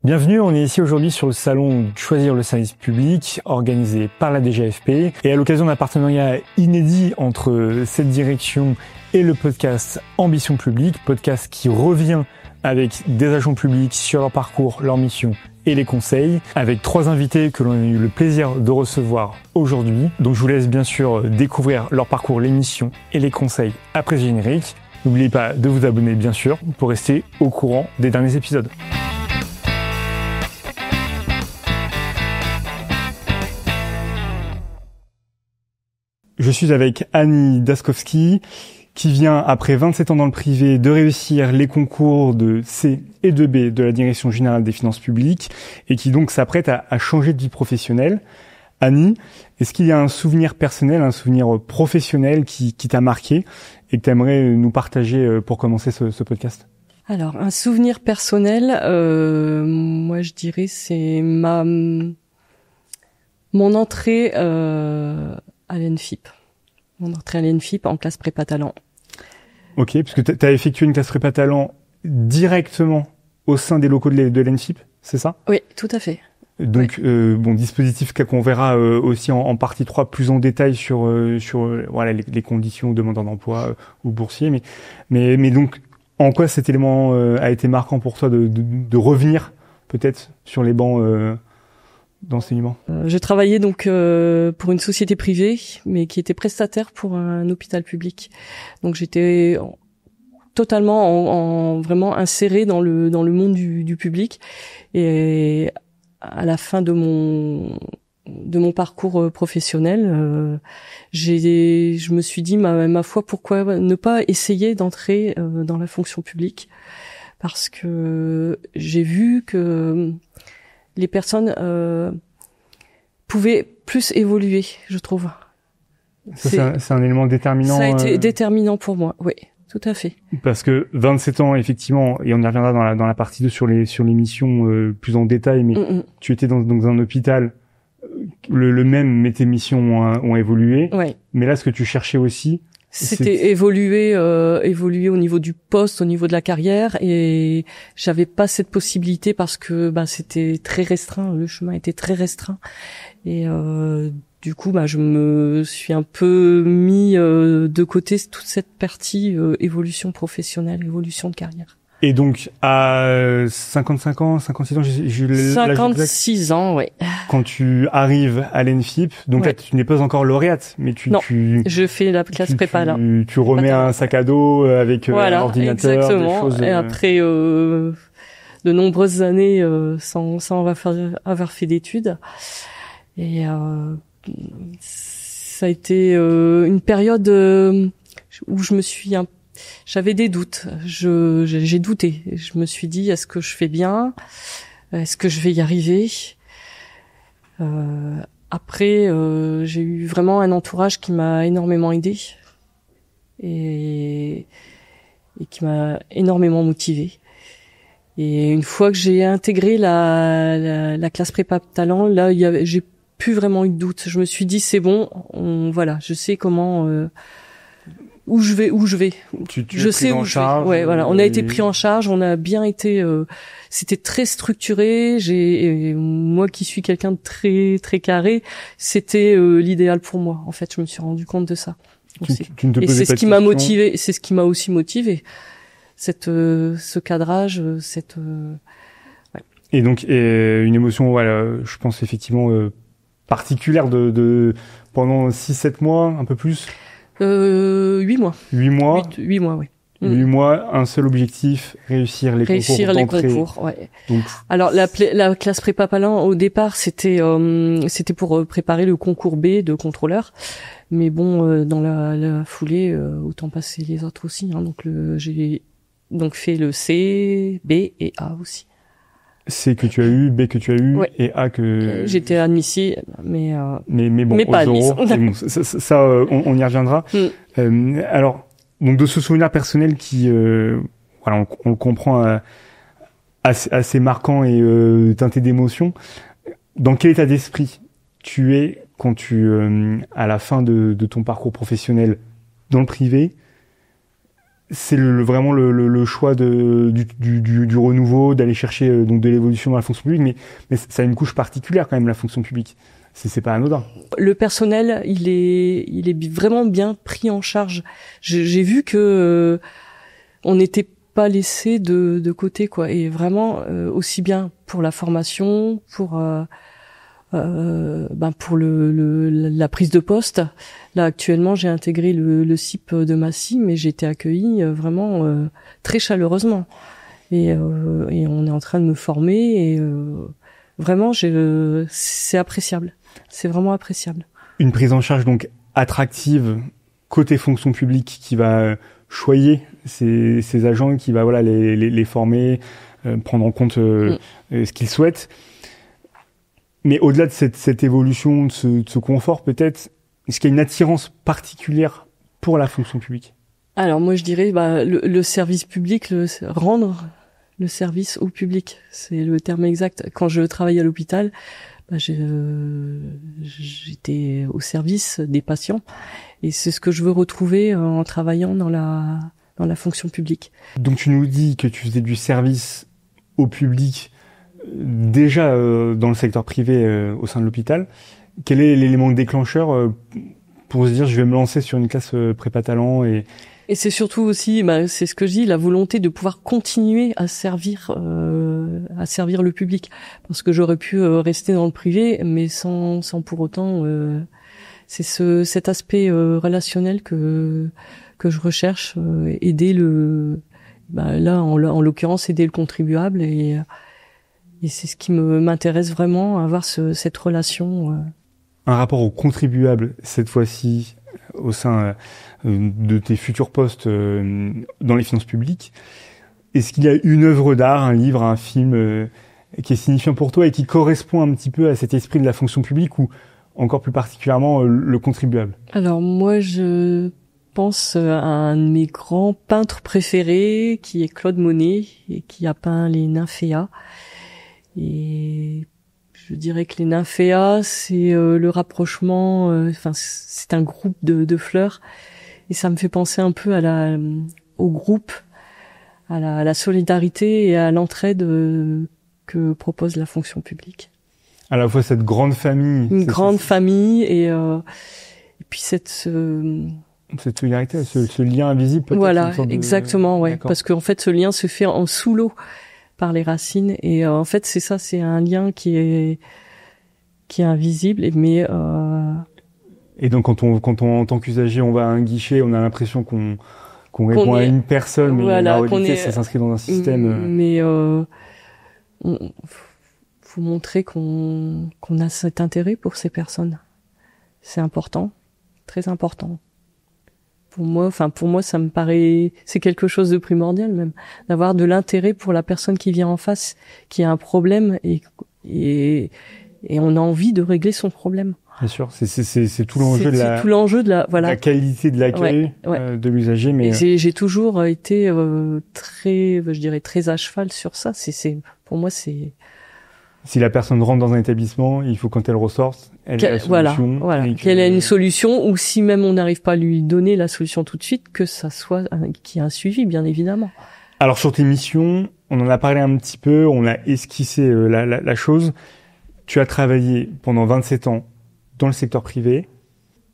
Bienvenue, on est ici aujourd'hui sur le salon Choisir le service public organisé par la DGFP et à l'occasion d'un partenariat inédit entre cette direction et le podcast Ambition Publique, podcast qui revient avec des agents publics sur leur parcours, leur mission et les conseils, avec 3 invités que l'on a eu le plaisir de recevoir aujourd'hui. Donc je vous laisse bien sûr découvrir leur parcours, les missions et les conseils après ce générique. N'oubliez pas de vous abonner bien sûr pour rester au courant des derniers épisodes. Je suis avec Annie Daskowski, qui vient, après 27 ans dans le privé, de réussir les concours de C et de B de la Direction Générale des Finances Publiques, et qui donc s'apprête à changer de vie professionnelle. Annie, est-ce qu'il y a un souvenir personnel, un souvenir professionnel qui t'a marqué, et que tu aimerais nous partager pour commencer ce podcast ? Alors, un souvenir personnel, moi je dirais c'est mon entrée à l'ENFIP. Mon entrée à l'ENFIP en classe prépa talent. Ok, parce que tu as effectué une classe prépa talent directement au sein des locaux de l'ENFIP, c'est ça ? Oui, tout à fait. Donc, ouais. Dispositif qu'on verra aussi en partie 3 plus en détail sur voilà les conditions aux demandeurs d'emploi ou boursiers. Mais donc, en quoi cet élément a été marquant pour toi de revenir peut-être sur les bancs d'enseignement ? Je travaillais donc pour une société privée, mais qui était prestataire pour un hôpital public. Donc j'étais totalement vraiment insérée dans le monde du public. Et à la fin de mon parcours professionnel, je me suis dit ma foi, pourquoi ne pas essayer d'entrer dans la fonction publique, parce que j'ai vu que les personnes pouvaient plus évoluer, je trouve. C'est un élément déterminant. Ça a été déterminant pour moi, oui, tout à fait. Parce que 27 ans, effectivement, et on y reviendra dans la partie 2 sur les missions plus en détail, mais tu étais dans un hôpital, le même, mais tes missions ont évolué. Ouais. Mais là, ce que tu cherchais aussi, c'était évoluer au niveau du poste, au niveau de la carrière, et j'avais pas cette possibilité parce que c'était très restreint, le chemin était très restreint, et du coup je me suis un peu mis de côté toute cette partie évolution professionnelle, évolution de carrière. Et donc, à 55 ans, 56 ans, j'ai eu 56 ans, ouais. Quand tu arrives à l'ENFIP, donc là, tu n'es pas encore lauréate, mais je fais la classe prépa là. Tu remets un sac à dos avec un ordinateur, exactement. des choses. Et après de nombreuses années sans avoir fait d'études, et ça a été une période où j'avais des doutes. J'ai douté. Je me suis dit, est-ce que je fais bien ? Est-ce que je vais y arriver ? Après, j'ai eu vraiment un entourage qui m'a énormément aidée et qui m'a énormément motivée. Et une fois que j'ai intégré la classe prépa talent, là, j'ai plus vraiment eu de doute. Je me suis dit, c'est bon, je sais comment. Où je vais. Je sais où je vais. Ouais, voilà. On a été pris en charge. On a bien été. C'était très structuré. Moi qui suis quelqu'un de très très carré, c'était l'idéal pour moi. En fait, je me suis rendu compte de ça. Et c'est ce qui m'a motivé. C'est ce qui m'a aussi motivé. Ce cadrage, ouais. Et donc une émotion, voilà, je pense effectivement particulière de pendant 6-7 mois, un peu plus. 8 mois. 8 mois. 8 mois, oui. 8 mois, un seul objectif, réussir les concours, ouais. Donc, alors la classe prépa talent au départ, c'était pour préparer le concours B de contrôleur. Mais bon, dans la foulée, autant passer les autres aussi, hein. Donc j'ai fait le C, B et A aussi. C que tu as eu, B que tu as eu, ouais. Et A que... J'étais admissible, mais bon, mais pas admise. Bon, ça on y reviendra. Alors, donc de ce souvenir personnel qui, on le comprend, assez marquant et teinté d'émotion, dans quel état d'esprit tu es quand à la fin de ton parcours professionnel dans le privé, c'est vraiment le choix du renouveau, d'aller chercher donc de l'évolution dans la fonction publique, mais ça a une couche particulière quand même, la fonction publique. C'est pas anodin. Le personnel, il est vraiment bien pris en charge. J'ai vu que on n'était pas laissé de côté, quoi. Et vraiment aussi bien pour la formation, pour la prise de poste. Là actuellement, j'ai intégré le CIP de Massy, mais j'ai été accueillie vraiment très chaleureusement. Et on est en train de me former et vraiment c'est appréciable. C'est vraiment appréciable. Une prise en charge donc attractive côté fonction publique qui va choyer ces agents, qui va les former, prendre en compte ce qu'ils souhaitent. Mais au-delà de cette évolution, de ce confort peut-être, est-ce qu'il y a une attirance particulière pour la fonction publique? Alors moi je dirais le service public, rendre le service au public, c'est le terme exact. Quand je travaillais à l'hôpital, j'étais au service des patients et c'est ce que je veux retrouver en travaillant dans la fonction publique. Donc tu nous dis que tu faisais du service au public déjà dans le secteur privé au sein de l'hôpital. Quel est l'élément déclencheur pour se dire je vais me lancer sur une classe prépa talent et c'est surtout aussi, c'est ce que je dis, la volonté de pouvoir continuer à servir le public, parce que j'aurais pu rester dans le privé, mais sans pour autant. C'est cet aspect relationnel que je recherche, aider là en l'occurrence aider le contribuable et c'est ce qui m'intéresse vraiment, avoir cette relation. Un rapport au contribuable cette fois-ci au sein de tes futurs postes dans les finances publiques. Est-ce qu'il y a une œuvre d'art, un livre, un film qui est signifiant pour toi et qui correspond un petit peu à cet esprit de la fonction publique ou encore plus particulièrement le contribuable? Alors moi je pense à un de mes grands peintres préférés qui est Claude Monet et qui a peint les nymphéas. Et je dirais que les nymphéas, c'est le rapprochement, c'est un groupe de fleurs et ça me fait penser un peu au groupe, à la solidarité et à l'entraide que propose la fonction publique. À la fois cette grande famille. Une grande famille et puis cette solidarité, ce lien invisible peut-être. Voilà, exactement, ouais. D'accord. Parce qu'en fait, ce lien se fait en sous l'eau par les racines et en fait, c'est ça, c'est un lien qui est invisible, mais et donc quand on en tant qu'usager, on va à un guichet, on a l'impression qu'on répond à une personne, mais la réalité, ça s'inscrit dans un système. Mais faut montrer qu'on a cet intérêt pour ces personnes. C'est important, très important. Pour moi, ça me paraît, c'est quelque chose de primordial même, d'avoir de l'intérêt pour la personne qui vient en face, qui a un problème et on a envie de régler son problème. Bien sûr, c'est tout l'enjeu de la qualité de l'accueil de l'usager. Mais j'ai toujours été très à cheval sur ça. Pour moi, c'est. Si la personne rentre dans un établissement, il faut quand elle ressorte, elle ait la solution. Voilà. Qu'elle ait une solution, ou si même on n'arrive pas à lui donner la solution tout de suite, que ça soit qu'il y ait un suivi, bien évidemment. Alors sur tes missions, on en a parlé un petit peu, on a esquissé la chose. Tu as travaillé pendant 27 ans dans le secteur privé.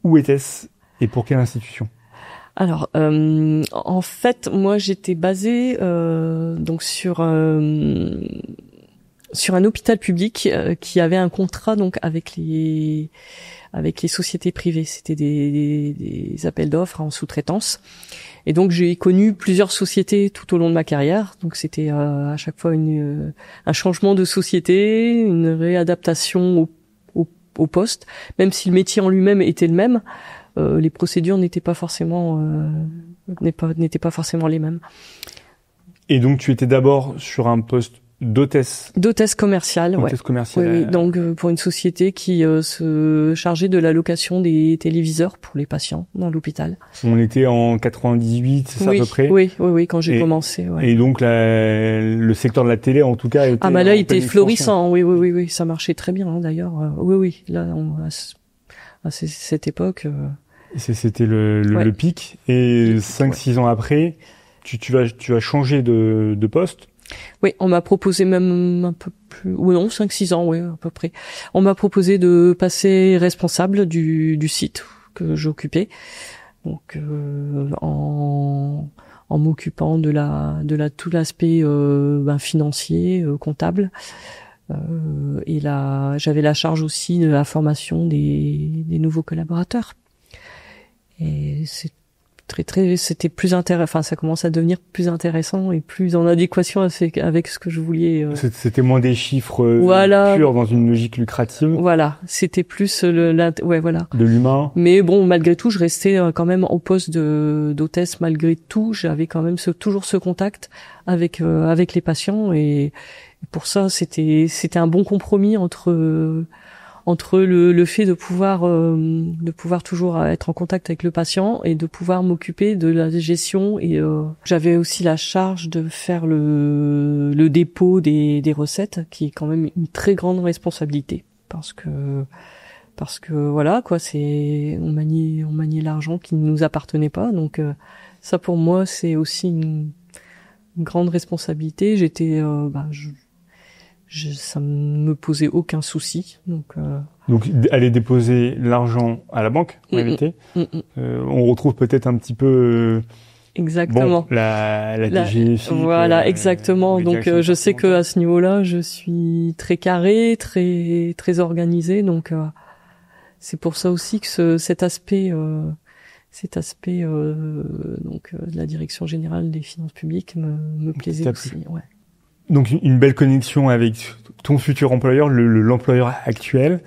Où était-ce et pour quelle institution? Alors, en fait, moi, j'étais basée donc sur un hôpital public qui avait un contrat donc avec les sociétés privées. C'était des appels d'offres en sous-traitance. Et donc j'ai connu plusieurs sociétés tout au long de ma carrière. Donc c'était à chaque fois un changement de société, une réadaptation au poste, même si le métier en lui-même était le même. Les procédures n'étaient pas forcément les mêmes. Et donc tu étais d'abord sur un poste d'hôtesse commerciale, hôtesse commerciale. Oui, donc pour une société qui se chargeait de la location des téléviseurs pour les patients dans l'hôpital. On était en 98, c'est ça à peu près. Oui, quand j'ai commencé. Ouais. Et donc le secteur de la télé, en tout cas, était là, il était florissant. Oui, ça marchait très bien d'ailleurs. Oui, là, à cette époque. C'était le pic. Et 5-6 ans après, Tu vas changer de poste. Oui, on m'a proposé même un peu plus, ou non, 5-6 ans, oui, à peu près. On m'a proposé de passer responsable du site que j'occupais. Donc, en m'occupant de tout l'aspect financier, comptable. Et là, j'avais la charge aussi de la formation des nouveaux collaborateurs. Et c'était plus intéressant. Enfin, ça commence à devenir plus intéressant et plus en adéquation avec ce que je voulais. C'était moins des chiffres purs dans une logique lucrative. Voilà, c'était plus de l'humain. Mais bon, malgré tout, je restais quand même au poste d'hôtesse. Malgré tout, j'avais quand même toujours ce contact avec les patients et pour ça, c'était un bon compromis entre le fait de pouvoir toujours être en contact avec le patient et de pouvoir m'occuper de la gestion et j'avais aussi la charge de faire le dépôt des recettes qui est quand même une très grande responsabilité parce que voilà quoi, on maniait l'argent qui ne nous appartenait pas, donc ça pour moi c'est aussi une grande responsabilité. Ça me posait aucun souci. Donc aller déposer l'argent à la banque, en réalité. On retrouve peut-être un petit peu exactement la DGFiP. Voilà, exactement. Donc je sais que à ce niveau-là, je suis très carré, très très organisé. Donc c'est pour ça aussi que cet aspect de la direction générale des finances publiques me plaisait aussi. Ouais. Donc une belle connexion avec ton futur employeur, l'employeur actuel.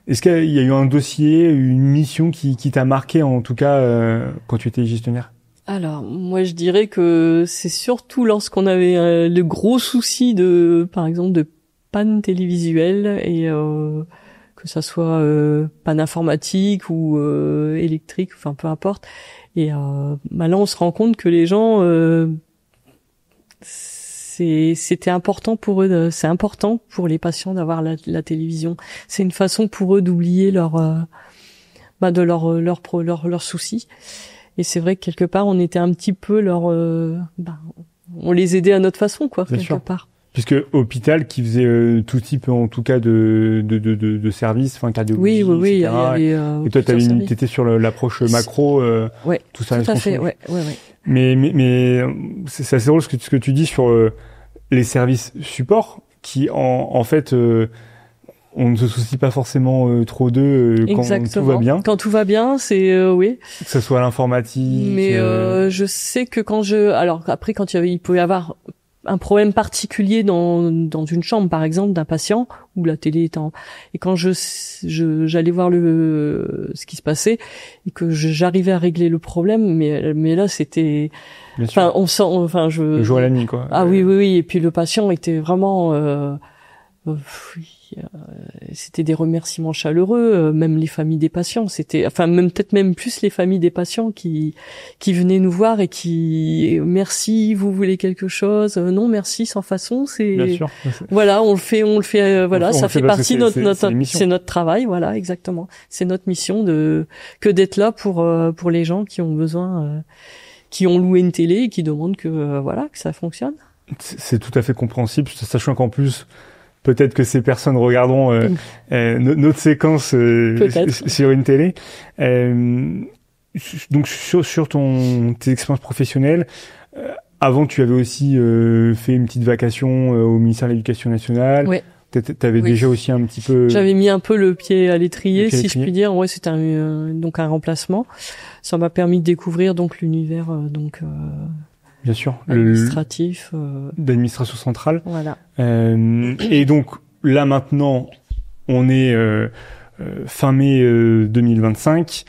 Est-ce qu'il y a eu un dossier, une mission qui t'a marqué en tout cas quand tu étais gestionnaire? Alors moi je dirais que c'est surtout lorsqu'on avait le gros souci par exemple de panne télévisuelle et que ça soit panne informatique ou électrique, enfin peu importe. Et là on se rend compte que les gens c'était important pour eux, c'est important pour les patients d'avoir la télévision. C'est une façon pour eux d'oublier leurs soucis. Et c'est vrai que quelque part, on était un petit peu on les aidait à notre façon, quoi, quelque part. Puisque hôpital qui faisait tout type, en tout cas de services, enfin cardiologie, oui, etc. Et toi, t'étais sur l'approche macro, tout ça. Tout à fait, ouais. Mais c'est assez drôle ce que tu dis sur les services support qui en fait on ne se soucie pas forcément trop d'eux quand tout va bien. Quand tout va bien, c'est oui. Que ce soit l'informatique. Mais je sais que alors après quand il peut y avoir un problème particulier dans une chambre par exemple d'un patient où la télé est et quand j'allais voir ce qui se passait et que j'arrivais à régler le problème, mais là c'était le jour à la nuit quoi. Ah oui et puis le patient était vraiment c'était des remerciements chaleureux, même les familles des patients, peut-être même plus les familles des patients qui venaient nous voir et qui merci, vous voulez quelque chose, non merci, sans façon, bien sûr. Voilà, on le fait voilà, ça fait partie de c'est notre travail, voilà, exactement. C'est notre mission que d'être là pour les gens qui ont besoin qui ont loué une télé et qui demandent que ça fonctionne. C'est tout à fait compréhensible, sachant qu'en plus peut-être que ces personnes regarderont notre séquence sur une télé. Donc sur tes expériences professionnelles, avant tu avais aussi fait une petite vacation au ministère de l'Éducation nationale. Ouais. T'avais déjà aussi un petit peu. J'avais mis un peu le pied à l'étrier, si je puis dire. Ouais, c'était donc un remplacement. Ça m'a permis de découvrir donc l'univers bien sûr, administratif, d'administration centrale. Voilà. Et donc là maintenant, on est fin mai 2025.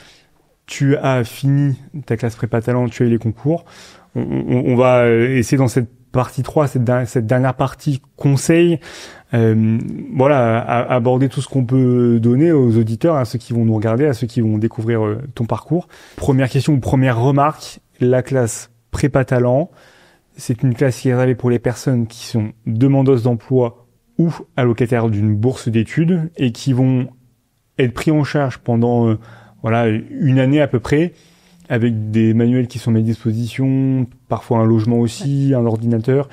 Tu as fini ta classe prépa talent, tu as eu les concours. On va essayer dans cette partie 3, cette dernière partie conseil, aborder tout ce qu'on peut donner aux auditeurs, à ceux qui vont nous regarder, à ceux qui vont découvrir ton parcours. Première question ou première remarque, la classe prépa talent, c'est une classe qui est réservée pour les personnes qui sont demandeuses d'emploi ou allocataires d'une bourse d'études et qui vont être pris en charge pendant une année à peu près avec des manuels qui sont mis à disposition, parfois un logement aussi, un ordinateur.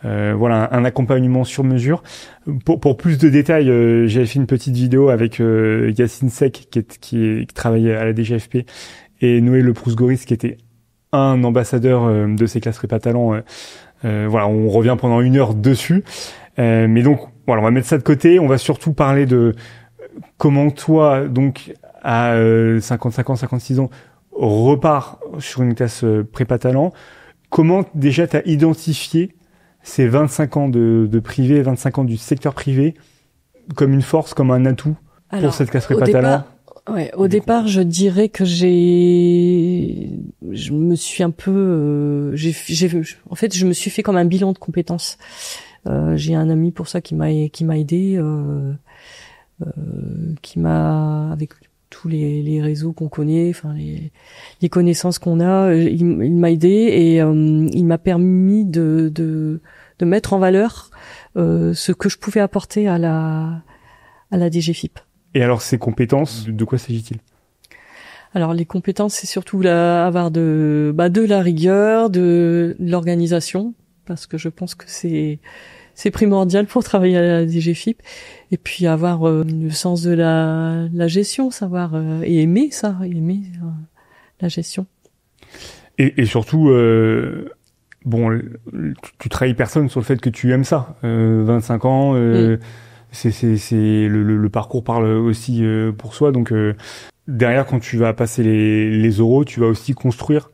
Voilà, un accompagnement sur mesure. Pour plus de détails, j'avais fait une petite vidéo avec Yacine Sek qui travaillait à la DGFP et Noé Le Proust-Goris qui était un ambassadeur de ces classes prépa talent. Voilà, on revient pendant 1 heure dessus. Mais donc, voilà, on va mettre ça de côté. On va surtout parler de comment toi, donc, à 55 ans, 56 ans, repars sur une classe prépa talent. Comment déjà t'as identifié ces 25 ans de privé, 25 ans du secteur privé comme une force, comme un atout pour cette classe prépa talent? Au départ, je dirais que je me suis un peu, en fait, je me suis fait comme un bilan de compétences. J'ai un ami pour ça qui m'a aidé, qui m'a, avec tous les réseaux qu'on connaît, enfin les connaissances qu'on a, il m'a aidé et il m'a permis de mettre en valeur ce que je pouvais apporter à la DGFIP. Et alors, ces compétences, de quoi s'agit-il? Alors, les compétences, c'est surtout avoir de la rigueur, de l'organisation, parce que je pense que c'est primordial pour travailler à la DGFIP. Et puis, avoir le sens de la gestion, savoir, et aimer la gestion. Et surtout, bon, tu trahis personne sur le fait que tu aimes ça. 25 ans, c'est le parcours parle aussi pour soi. Donc derrière, quand tu vas passer les euros, tu vas aussi construire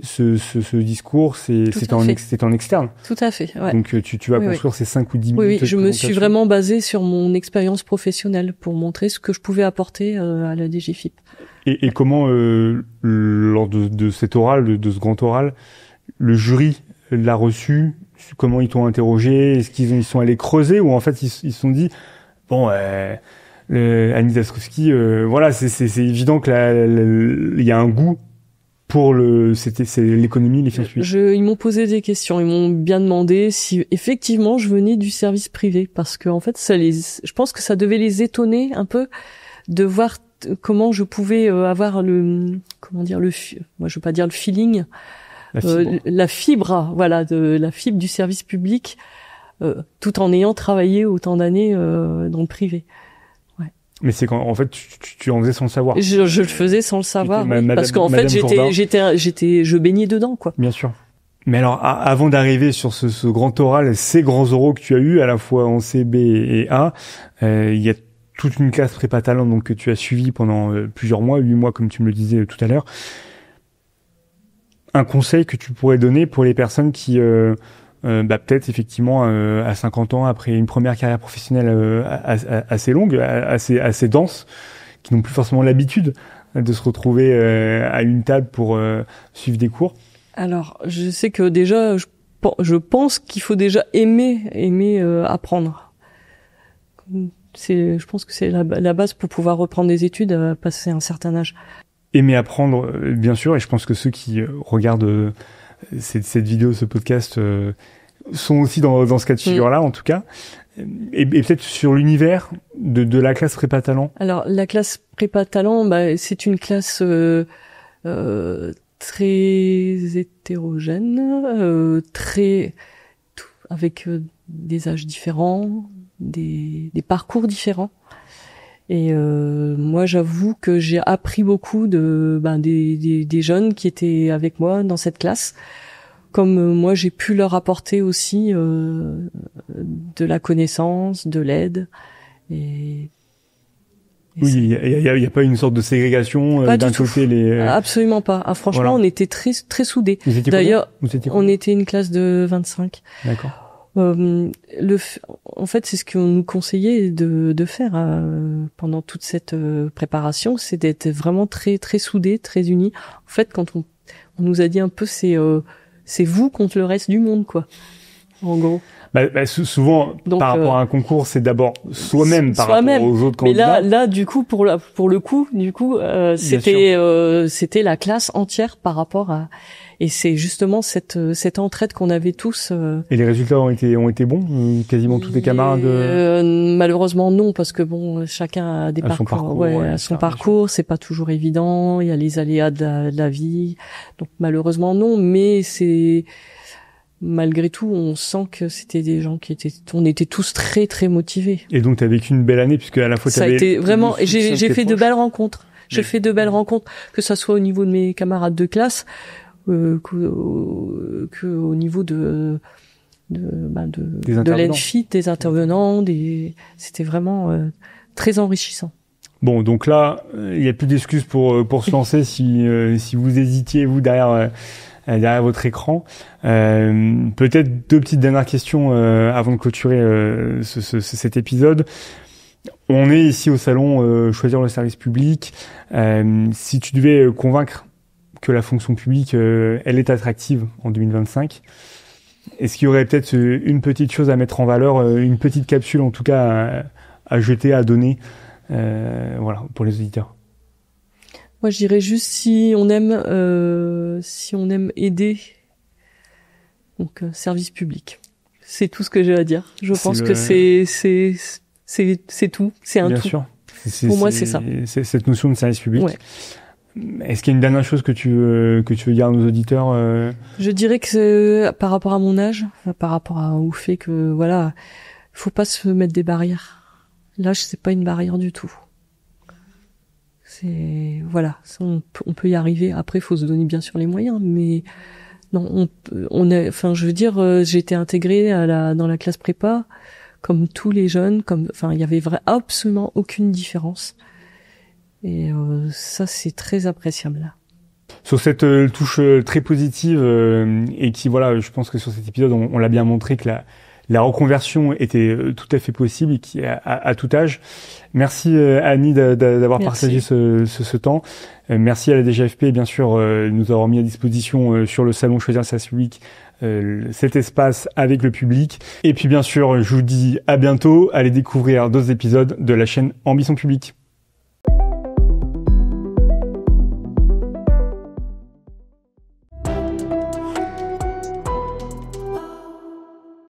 ce discours. C'est en externe. Tout à fait. Ouais. Donc tu vas construire ces 5 ou 10 minutes. Oui, je me suis vraiment basée sur mon expérience professionnelle pour montrer ce que je pouvais apporter à la DGFIP. Et comment lors de cet oral, de ce grand oral, le jury l'a reçu? Comment ils t'ont interrogé? Est-ce qu'ils sont allés creuser ou en fait ils se sont dit bon, Annie Daskowski, voilà, c'est évident que il y a un goût pour c'est l'économie, les finances publiques. Ils m'ont posé des questions, ils m'ont bien demandé si effectivement je venais du service privé, parce que en fait je pense que ça devait les étonner un peu de voir comment je pouvais avoir moi je veux pas dire le feeling. La fibre, voilà, la fibre du service public, tout en ayant travaillé autant d'années dans le privé. Ouais. Mais c'est quand en fait tu en faisais sans le savoir. Je le faisais sans le savoir, parce qu'en fait je baignais dedans, quoi. Bien sûr. Mais alors avant d'arriver sur ce grand oral, ces grands oraux que tu as eu à la fois en C, B et A, il y a toute une classe prépa talent donc que tu as suivi pendant plusieurs mois, 8 mois comme tu me le disais tout à l'heure. Un conseil que tu pourrais donner pour les personnes qui, peut-être effectivement à 50 ans, après une première carrière professionnelle assez longue, assez dense, qui n'ont plus forcément l'habitude de se retrouver à une table pour suivre des cours? Alors, je sais que déjà, je pense qu'il faut déjà aimer apprendre. Je pense que c'est la base pour pouvoir reprendre des études à passer un certain âge. Aimer apprendre, bien sûr, et je pense que ceux qui regardent cette vidéo, ce podcast, sont aussi dans ce cas de figure-là, en tout cas. Et peut-être sur l'univers de la classe prépa talent. Alors, la classe prépa talent, c'est une classe très hétérogène, avec des âges différents, des parcours différents. Et moi, j'avoue que j'ai appris beaucoup des jeunes qui étaient avec moi dans cette classe. Comme moi, j'ai pu leur apporter aussi de la connaissance, de l'aide. Oui, il y a pas une sorte de ségrégation d'un côté Absolument pas. Ah, franchement, voilà. On était très très soudés. D'ailleurs, on était une classe de 25. D'accord. En fait, c'est ce qu'on nous conseillait de faire pendant toute cette préparation, c'est d'être vraiment très très soudés, très unis. En fait, quand on nous a dit un peu, c'est vous contre le reste du monde, quoi. en gros. Souvent, donc, par rapport à un concours, c'est d'abord soi-même par rapport aux autres candidats. Mais là, du coup, pour le coup, c'était la classe entière par rapport à, et c'est justement cette entraide qu'on avait tous. Et les résultats ont été bons, quasiment tous les camarades. Malheureusement non, parce que bon, chacun a des parcours. Son parcours, c'est pas toujours évident. Il y a les aléas de la vie, donc malheureusement non. Mais c'est malgré tout, on sent que c'était des gens on était tous très très motivés. Et donc, tu as vécu une belle année, puisque à la fois ça a été vraiment. J'ai fait de belles rencontres. J'ai fait de belles rencontres, que ça soit au niveau de mes camarades de classe, que au niveau de l'ENFIT, des intervenants, c'était vraiment très enrichissant. Bon, donc là, il y a plus d'excuses pour se lancer si vous hésitiez, vous, derrière votre écran. Peut-être 2 petites dernières questions avant de clôturer cet épisode. On est ici au salon Choisir le service public. Si tu devais convaincre que la fonction publique, elle est attractive en 2025, est-ce qu'il y aurait peut-être une petite chose à mettre en valeur, une petite capsule en tout cas à jeter, à donner, pour les auditeurs? Moi, je dirais juste si on aime aider, donc service public. C'est tout ce que j'ai à dire. Je pense que c'est tout, c'est un Bien tout. Sûr. Pour moi, c'est ça. C'est cette notion de service public. Ouais. Est-ce qu'il y a une dernière chose que tu veux dire à nos auditeurs? Je dirais que par rapport à mon âge, par rapport au fait que voilà, faut pas se mettre des barrières. L'âge, c'est pas une barrière du tout. C'est voilà, on peut y arriver. Après, faut se donner bien sûr les moyens, mais non, je veux dire, j'ai été intégrée dans la classe prépa comme tous les jeunes, il y avait absolument aucune différence. Et ça, c'est très appréciable. Sur cette touche très positive et qui, voilà, je pense que sur cet épisode, on l'a bien montré que la reconversion était tout à fait possible et qui à tout âge. Merci Annie d'avoir partagé ce temps. Merci à la DGFP, bien sûr, nous avoir mis à disposition sur le salon Choisir le service public cet espace avec le public. Et puis bien sûr, je vous dis à bientôt. Allez découvrir d'autres épisodes de la chaîne Ambition Publique.